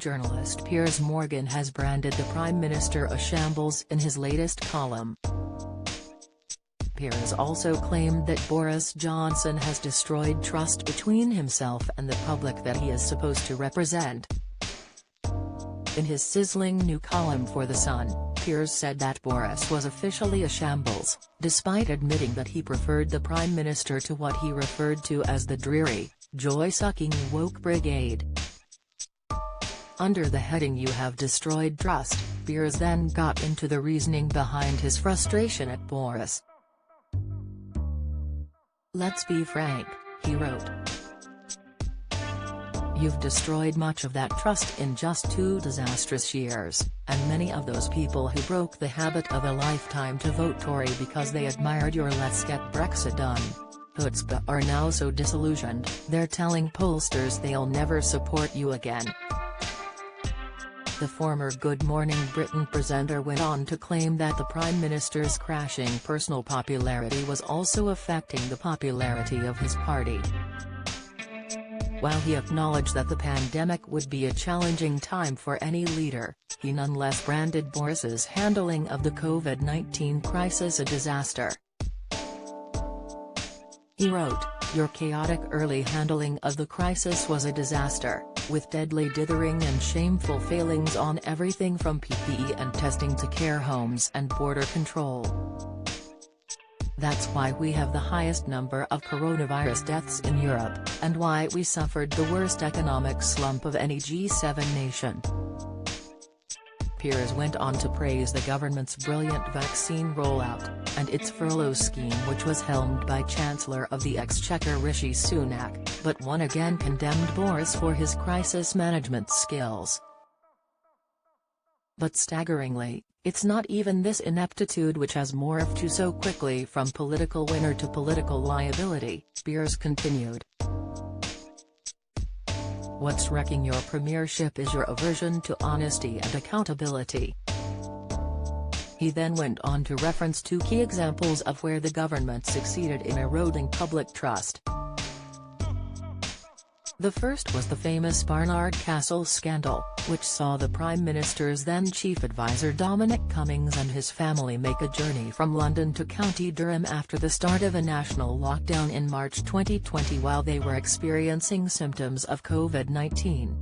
Journalist Piers Morgan has branded the Prime Minister a shambles in his latest column. Piers also claimed that Boris Johnson has destroyed trust between himself and the public that he is supposed to represent. In his sizzling new column for The Sun, Piers said that Boris was officially a shambles, despite admitting that he preferred the Prime Minister to what he referred to as the dreary, joy-sucking woke brigade. Under the heading "You have destroyed trust," Piers then got into the reasoning behind his frustration at Boris. "Let's be frank," he wrote. "You've destroyed much of that trust in just 2 disastrous years, and many of those people who broke the habit of a lifetime to vote Tory because they admired your 'let's get Brexit done' chutzpah are now so disillusioned, they're telling pollsters they'll never support you again." The former Good Morning Britain presenter went on to claim that the Prime Minister's crashing personal popularity was also affecting the popularity of his party. While he acknowledged that the pandemic would be a challenging time for any leader, he nonetheless branded Boris's handling of the COVID-19 crisis a disaster. He wrote, "Your chaotic early handling of the crisis was a disaster, with deadly dithering and shameful failings on everything from PPE and testing to care homes and border control. That's why we have the highest number of coronavirus deaths in Europe, and why we suffered the worst economic slump of any G7 nation." Piers went on to praise the government's brilliant vaccine rollout, and its furlough scheme, which was helmed by Chancellor of the Exchequer Rishi Sunak, but one again condemned Boris for his crisis management skills. "But staggeringly, it's not even this ineptitude which has morphed you so quickly from political winner to political liability," Piers continued. "What's wrecking your premiership is your aversion to honesty and accountability." He then went on to reference 2 key examples of where the government succeeded in eroding public trust. The first was the famous Barnard Castle scandal, which saw the Prime Minister's then chief advisor Dominic Cummings and his family make a journey from London to County Durham after the start of a national lockdown in March 2020 while they were experiencing symptoms of COVID-19.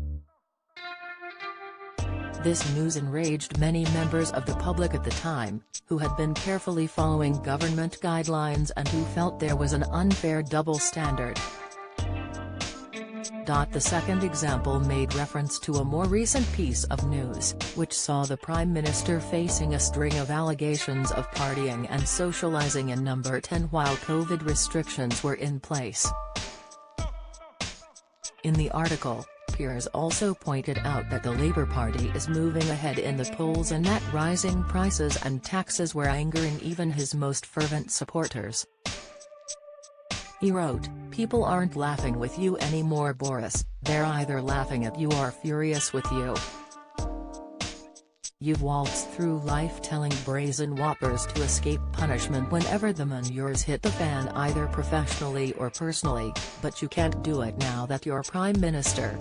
This news enraged many members of the public at the time, who had been carefully following government guidelines and who felt there was an unfair double standard. The second example made reference to a more recent piece of news, which saw the Prime Minister facing a string of allegations of partying and socialising in Number 10 while COVID restrictions were in place. In the article, Piers also pointed out that the Labour Party is moving ahead in the polls and that rising prices and taxes were angering even his most fervent supporters. He wrote, "People aren't laughing with you anymore, Boris, they're either laughing at you or furious with you. You've waltzed through life telling brazen whoppers to escape punishment whenever the manures hit the fan either professionally or personally, but you can't do it now that you're Prime Minister.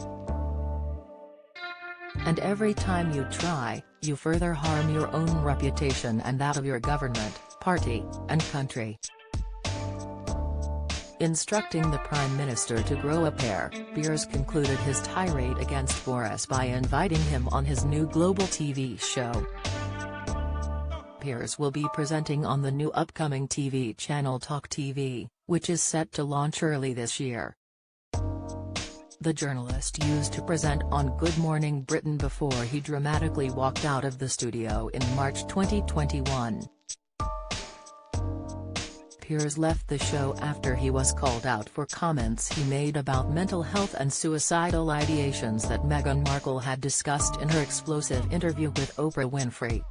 And every time you try, you further harm your own reputation and that of your government, party, and country." Instructing the Prime Minister to grow a pair, Piers concluded his tirade against Boris by inviting him on his new global TV show. Piers will be presenting on the new upcoming TV channel Talk TV, which is set to launch early this year. The journalist used to present on Good Morning Britain before he dramatically walked out of the studio in March 2021. Piers left the show after he was called out for comments he made about mental health and suicidal ideations that Meghan Markle had discussed in her explosive interview with Oprah Winfrey.